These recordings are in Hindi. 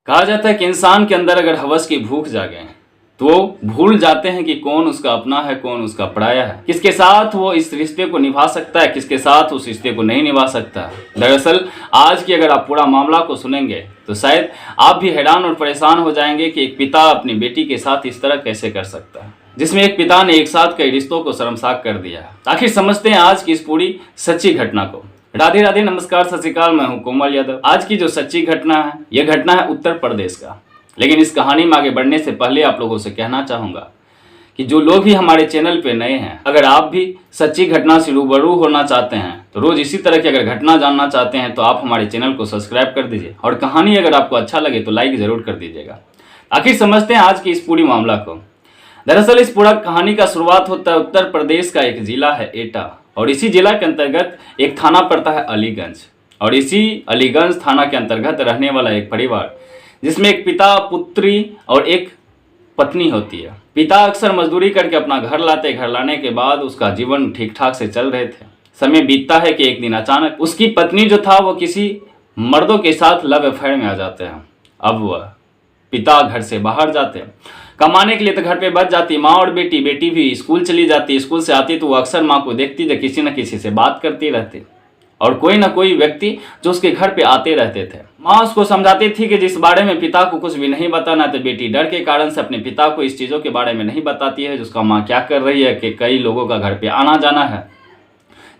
कहा जाता है कि इंसान के अंदर अगर हवस की भूख जागे तो वो भूल जाते हैं कि कौन उसका अपना है, कौन उसका पराया है, किसके साथ वो इस रिश्ते को निभा सकता है, किसके साथ उस रिश्ते को नहीं निभा सकता। दरअसल आज की अगर आप पूरा मामला को सुनेंगे तो शायद आप भी हैरान और परेशान हो जाएंगे कि एक पिता अपनी बेटी के साथ इस तरह कैसे कर सकता है, जिसमें एक पिता ने एक साथ कई रिश्तों को शर्मसार कर दिया। आखिर समझते हैं आज की इस पूरी सच्ची घटना को। राधे राधे, नमस्कार, सत श्री अकाल। मैं हूं कोमल यादव। आज की जो सच्ची घटना है, यह घटना है उत्तर प्रदेश का। लेकिन इस कहानी में आगे बढ़ने से पहले आप लोगों से कहना चाहूंगा कि जो लोग भी हमारे चैनल पे नए हैं, अगर आप भी सच्ची घटना से रूबरू होना चाहते हैं तो रोज इसी तरह की अगर घटना जानना चाहते हैं तो आप हमारे चैनल को सब्सक्राइब कर दीजिए और कहानी अगर आपको अच्छा लगे तो लाइक जरूर कर दीजिएगा। आखिर समझते हैं आज की इस पूरी मामला को। दरअसल इस पूरा कहानी का शुरुआत होता है उत्तर प्रदेश का एक जिला है एटा, और इसी जिला के अंतर्गत एक थाना पड़ता है अलीगंज, और इसी अलीगंज थाना के अंतर्गत रहने वाला एक परिवार जिसमें एक पिता, पुत्री और एक पत्नी होती है। पिता अक्सर मजदूरी करके अपना घर लाते, घर लाने के बाद उसका जीवन ठीक ठाक से चल रहे थे। समय बीतता है कि एक दिन अचानक उसकी पत्नी जो था वो किसी मर्दों के साथ लव अफेयर में आ जाते हैं। अब वह पिता घर से बाहर जाते हैं कमाने के लिए, तो घर पे बच जाती माँ और बेटी। बेटी भी स्कूल चली जाती, स्कूल से आती तो वो अक्सर माँ को देखती जो किसी न किसी से बात करती रहती, और कोई ना कोई व्यक्ति जो उसके घर पे आते रहते थे। माँ उसको समझाती थी कि जिस बारे में पिता को कुछ भी नहीं बताना, तो बेटी डर के कारण से अपने पिता को इस चीज़ों के बारे में नहीं बताती है, जिसका माँ क्या कर रही है कि कई लोगों का घर पे आना जाना है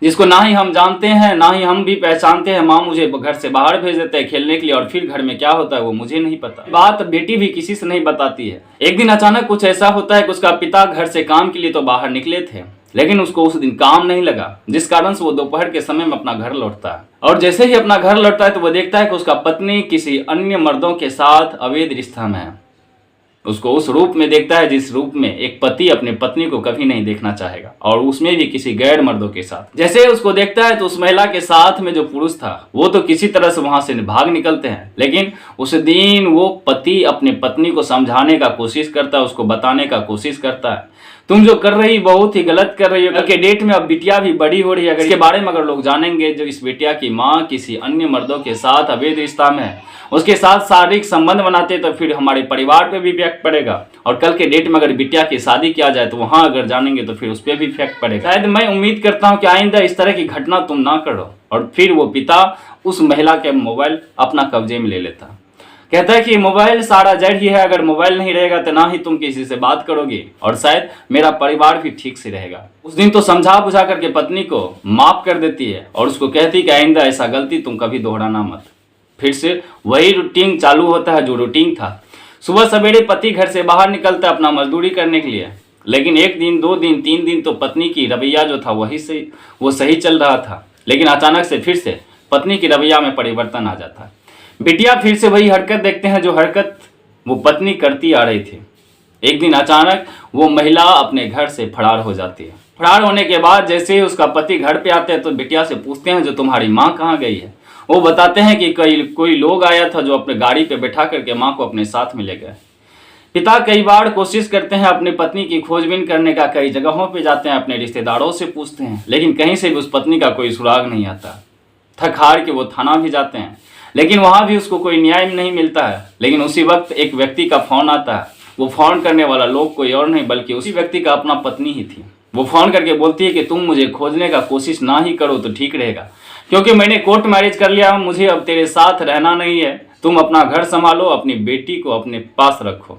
जिसको ना ही हम जानते हैं ना ही हम भी पहचानते हैं। माँ मुझे घर से बाहर भेज देते हैं खेलने के लिए, और फिर घर में क्या होता है वो मुझे नहीं पता। बात बेटी भी किसी से नहीं बताती है। एक दिन अचानक कुछ ऐसा होता है कि उसका पिता घर से काम के लिए तो बाहर निकले थे, लेकिन उसको उस दिन काम नहीं लगा, जिस कारण से वो दोपहर के समय में अपना घर लौटता है। और जैसे ही अपना घर लौटता है तो वो देखता है कि उसका पत्नी किसी अन्य मर्दों के साथ अवैध रिश्ता में है। उसको उस रूप में देखता है जिस रूप में एक पति अपने पत्नी को कभी नहीं देखना चाहेगा, और उसमें भी किसी गैर मर्दों के साथ। जैसे ही उसको देखता है तो उस महिला के साथ में जो पुरुष था वो तो किसी तरह से वहां से भाग निकलते हैं, लेकिन उस दिन वो पति अपने पत्नी को समझाने का कोशिश करता है, उसको बताने का कोशिश करता है, तुम जो कर रही बहुत ही गलत कर रही हो। कल के डेट में अब बिटिया भी बड़ी हो रही है, अगर इसके बारे में अगर लोग जानेंगे जो इस बिटिया की माँ किसी अन्य मर्दों के साथ अवैध रिश्ता में है, उसके साथ शारीरिक संबंध बनाते, तो फिर हमारे परिवार पे भी इफेक्ट पड़ेगा। और कल के डेट में अगर बिटिया की शादी किया जाए तो वहां अगर जानेंगे तो फिर उस पर भी इफेक्ट पड़ेगा। शायद मैं उम्मीद करता हूं कि आइंदा इस तरह की घटना तुम ना करो। और फिर वो पिता उस महिला के मोबाइल अपना कब्जे में ले लेता, कहता है कि मोबाइल सारा जड़ ही है, अगर मोबाइल नहीं रहेगा तो ना ही तुम किसी से बात करोगे और शायद मेरा परिवार भी ठीक से रहेगा। उस दिन तो समझा बुझा करके पत्नी को माफ कर देती है और उसको कहती कि आइंदा ऐसा गलती तुम कभी दोहराना मत। फिर से वही रूटीन चालू होता है जो रूटीन था। सुबह सवेरे पति घर से बाहर निकलता अपना मजदूरी करने के लिए, लेकिन एक दिन, 2 दिन, 3 दिन तो पत्नी की रवैया जो था वो सही चल रहा था, लेकिन अचानक से फिर से पत्नी की रवैया में परिवर्तन आ जाता है। बिटिया फिर से वही हरकत देखते हैं जो हरकत वो पत्नी करती आ रही थी। एक दिन अचानक वो महिला अपने घर से फरार हो जाती है। फरार होने के बाद जैसे ही उसका पति घर पे आते हैं तो बिटिया से पूछते हैं जो तुम्हारी माँ कहाँ गई है। वो बताते हैं कि कोई लोग आया था जो अपने गाड़ी पे बैठा करके माँ को अपने साथ में ले गए। पिता कई बार कोशिश करते हैं अपनी पत्नी की खोजबीन करने का, कई जगहों पे जाते हैं, अपने रिश्तेदारों से पूछते हैं, लेकिन कहीं से भी उस पत्नी का कोई सुराग नहीं आता। थक हार के वो थाना भी जाते हैं, लेकिन वहां भी उसको कोई न्याय नहीं मिलता है। लेकिन उसी वक्त एक व्यक्ति का फोन आता है। वो फोन करने वाला लोग कोई और नहीं बल्कि उसी व्यक्ति का अपना पत्नी ही थी। वो फोन करके बोलती है कि तुम मुझे खोजने का कोशिश ना ही करो तो ठीक रहेगा, क्योंकि मैंने कोर्ट मैरिज कर लिया, मुझे अब तेरे साथ रहना नहीं है। तुम अपना घर संभालो, अपनी बेटी को अपने पास रखो।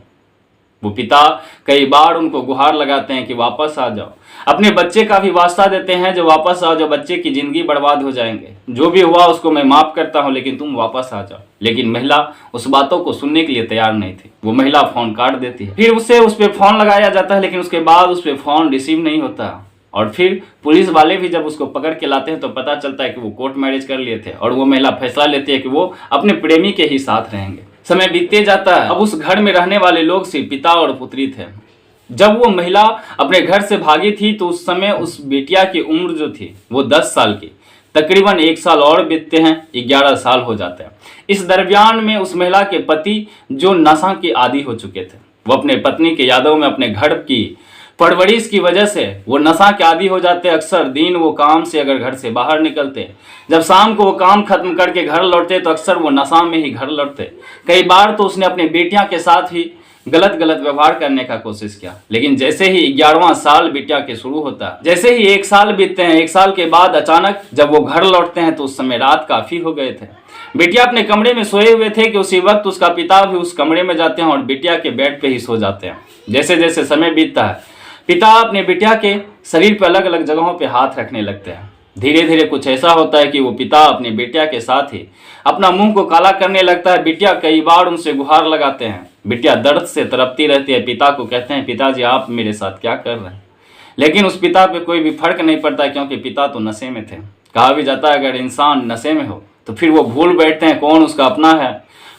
वो पिता कई बार उनको गुहार लगाते हैं कि वापस आ जाओ, अपने बच्चे का भी वास्ता देते हैं जो वापस आओ, जो बच्चे की जिंदगी बर्बाद हो जाएंगे। जो भी हुआ उसको मैं माफ करता हूं, लेकिन तुम वापस आ जाओ। लेकिन महिला उस बातों को सुनने के लिए तैयार नहीं थी। वो महिला फोन काट देती है। फिर उस पर फोन लगाया जाता है, लेकिन उसके बाद उस पर फोन रिसीव नहीं होता। और फिर पुलिस वाले भी जब उसको पकड़ के लाते हैं तो पता चलता है कि वो कोर्ट मैरिज कर लिए थे, और वो महिला फैसला लेती है कि वो अपने प्रेमी के ही साथ रहेंगे। समय बीतते जाता है। अब उस घर में रहने वाले लोग सिर्फ पिता और पुत्री थे। जब वो महिला अपने घर से भागी थी तो उस समय उस बेटिया की उम्र जो थी वो 10 साल की। तकरीबन 1 साल और बीतते हैं, 11 साल हो जाते हैं। इस दरमियान में उस महिला के पति जो नशा के आदी हो चुके थे, वो अपने पत्नी के यादों में अपने घर की परवरिश की वजह से वो नशा के आदी हो जाते। अक्सर दिन वो काम से अगर घर से बाहर निकलते, जब शाम को वो काम खत्म करके घर लौटते तो अक्सर वो नशा में ही घर लौटते। कई बार तो उसने अपनी बेटियां के साथ ही गलत व्यवहार करने का कोशिश किया। लेकिन जैसे ही 11वां साल बिटिया के शुरू होता है, जैसे ही 1 साल बीतते हैं, 1 साल के बाद अचानक जब वो घर लौटते हैं तो उस समय रात काफी हो गए थे। बिटिया अपने कमरे में सोए हुए थे कि उसी वक्त उसका पिता भी उस कमरे में जाते हैं और बिटिया के बेड पे ही सो जाते हैं। जैसे जैसे समय बीतता है, पिता अपने बिटिया के शरीर पर अलग अलग जगहों पे हाथ रखने लगते हैं। धीरे धीरे कुछ ऐसा होता है कि वो पिता अपनी बिटिया के साथ ही अपना मुंह को काला करने लगता है। बिटिया कई बार उनसे गुहार लगाते हैं। बिटिया दर्द से तड़पती रहती है। पिता को कहते हैं, पिताजी आप मेरे साथ क्या कर रहे हैं? लेकिन उस पिता पे कोई भी फर्क नहीं पड़ता, क्योंकि पिता तो नशे में थे। कहा भी जाता है अगर इंसान नशे में हो तो फिर वो भूल बैठते हैं कौन उसका अपना है,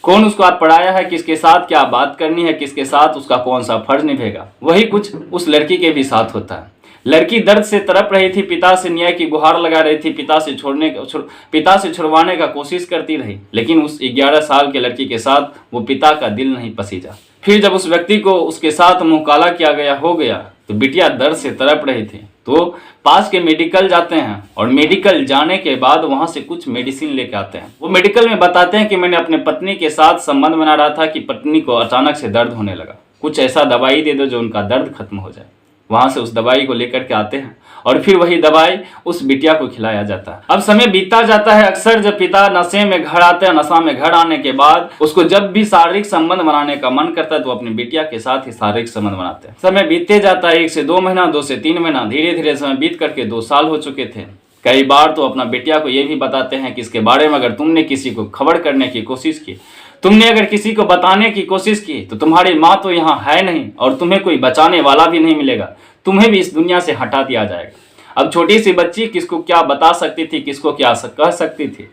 कौन उसको आप पढ़ाया है, किसके साथ क्या बात करनी है, किसके साथ उसका कौन सा फर्ज निभेगा। वही कुछ उस लड़की के भी साथ होता है। लड़की दर्द से तड़प रही थी, पिता से न्याय की गुहार लगा रही थी, पिता से छुड़वाने का कोशिश करती रही। लेकिन उस 11 साल के लड़की के साथ वो पिता का दिल नहीं पसीजा। फिर जब उस व्यक्ति को उसके साथ मुंह काला किया हो गया तो बिटिया दर्द से तड़प रही थी। तो पास के मेडिकल जाते हैं और मेडिकल जाने के बाद वहां से कुछ मेडिसिन लेके आते हैं। वो मेडिकल में बताते हैं कि मैंने अपने पत्नी के साथ संबंध बना रहा था कि पत्नी को अचानक से दर्द होने लगा, कुछ ऐसा दवाई दे दो जो उनका दर्द खत्म हो जाए। वहां से उस दवाई को लेकर के आते हैं और फिर वही दवाई उस बिटिया को खिलाया जाता है। अब समय बीतता जाता है। अक्सर जब पिता नशे में घर आते हैं, नशा में घर आने के बाद उसको जब भी शारीरिक संबंध बनाने का मन करता है तो अपनी बिटिया के साथ ही शारीरिक संबंध बनाते हैं। समय बीतते जाता है, 1 से 2 महीना, 2 से 3 महीना, धीरे धीरे समय बीत करके 2 साल हो चुके थे। कई बार तो अपना बिटिया को ये भी बताते हैं कि इसके बारे में अगर तुमने किसी को खबर करने की कोशिश की, तुमने अगर किसी को बताने की कोशिश की तो तुम्हारी माँ तो यहाँ है नहीं और तुम्हें कोई बचाने वाला भी नहीं मिलेगा, तुम्हें भी इस दुनिया से हटा दिया जाएगा। अब छोटी सी बच्ची किसको क्या बता सकती थी, किसको क्या कह सकती थी?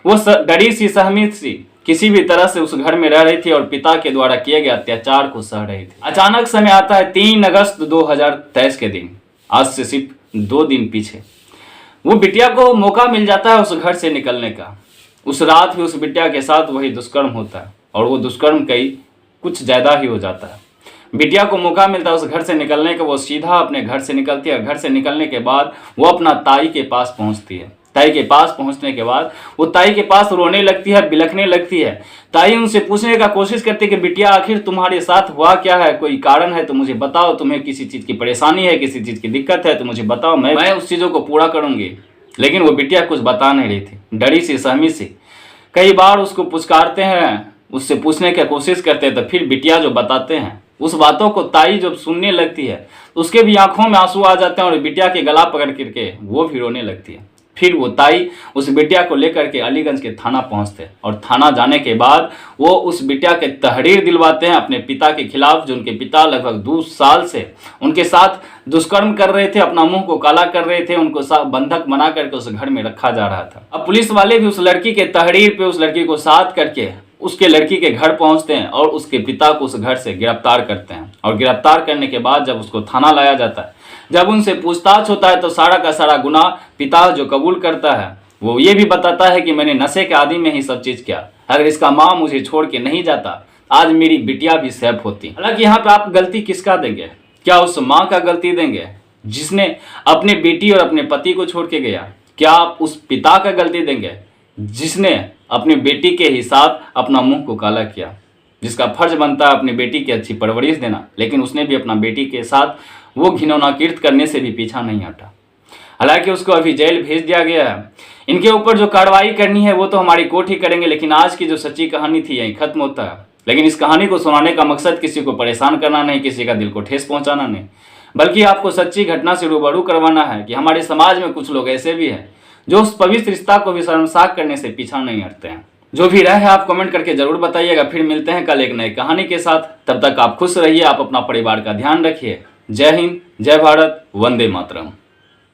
वो डरी सी, सहमी सी, किसी भी तरह से उस घर में रह रही थी और पिता के द्वारा किए गए अत्याचार को सह रही थी। अचानक समय आता है 3 अगस्त 2023 के दिन, आज से सिर्फ 2 दिन पीछे। वो बिटिया को मौका मिल जाता है उस घर से निकलने का। उस रात भी उस बिटिया के साथ वही दुष्कर्म होता है और वो दुष्कर्म कुछ ज्यादा ही हो जाता है। बिटिया को मौका मिलता है उस घर से निकलने का। वो सीधा अपने घर से निकलती है। घर से निकलने के बाद वो अपना ताई के पास पहुंचती है। ताई के पास पहुंचने के बाद वो ताई के पास रोने लगती है, बिलखने लगती है। ताई उनसे पूछने का कोशिश करती है कि बिटिया आखिर तुम्हारे साथ हुआ क्या है, कोई कारण है तो मुझे बताओ, तुम्हें किसी चीज़ की परेशानी है, किसी चीज़ की दिक्कत है तो मुझे बताओ, मैं उस चीज़ों को पूरा करूँगी। लेकिन वो बिटिया कुछ बता नहीं रही थी, डरी सी, सहमी सी। कई बार उसको पुचकारते हैं, उससे पूछने की कोशिश करते हैं तो फिर बिटिया जो बताते हैं उस बातों को ताई जब सुनने लगती है तो उसके भी आंखों में आंसू आ जाते हैं और बिटिया के गला पकड़ करके वो भी रोने लगती है। फिर वो ताई उस बिटिया को लेकर के अलीगंज के थाना पहुंचते हैं और थाना जाने के बाद वो उस बिटिया के तहरीर दिलवाते हैं अपने पिता के खिलाफ, जो उनके पिता लगभग 2 साल से उनके साथ दुष्कर्म कर रहे थे, अपना मुंह को काला कर रहे थे, उनको बंधक बना करके उस घर में रखा जा रहा था। अब पुलिस वाले भी उस लड़की के तहरीर पे उस लड़की को साथ करके उसके लड़की के घर पहुंचते हैं और उसके पिता को उस घर से गिरफ्तार करते हैं। और गिरफ्तार करने के बाद जब उसको थाना लाया जाता है, जब उनसे पूछताछ होता है तो सारा का सारा गुनाह पिता जो कबूल करता है वो ये भी बताता है कि मैंने नशे के आदि में ही सब चीज़ किया। अगर इसका माँ मुझे छोड़ के नहीं जाता आज मेरी बिटिया भी सेफ होती। हालांकि यहाँ पे आप गलती किसका देंगे? क्या उस माँ का गलती देंगे जिसने अपने बेटी और अपने पति को छोड़ के गया? क्या आप उस पिता का गलती देंगे जिसने अपनी बेटी के ही साथ अपना मुंह को काला किया, जिसका फर्ज बनता है अपनी बेटी की अच्छी परवरिश देना, लेकिन उसने भी अपना बेटी के साथ वो घिनौना कृत्य करने से भी पीछा नहीं हटा। हालांकि उसको अभी जेल भेज दिया गया है। इनके ऊपर जो कार्रवाई करनी है वो तो हमारी कोर्ट ही करेंगे, लेकिन आज की जो सच्ची कहानी थी यही खत्म होता है। लेकिन इस कहानी को सुनाने का मकसद किसी को परेशान करना नहीं, किसी का दिल को ठेस पहुंचाना नहीं, बल्कि आपको सच्ची घटना से रूबरू करवाना है कि हमारे समाज में कुछ लोग ऐसे भी हैं जो उस पवित्र रिश्ता को भी शर्मसार करने से पीछा नहीं हटते हैं। जो भी राय है आप कमेंट करके जरूर बताइएगा। फिर मिलते हैं कल एक नई कहानी के साथ। तब तक आप खुश रहिए, आप अपना परिवार का ध्यान रखिए। जय हिंद, जय भारत, वंदे मातरम।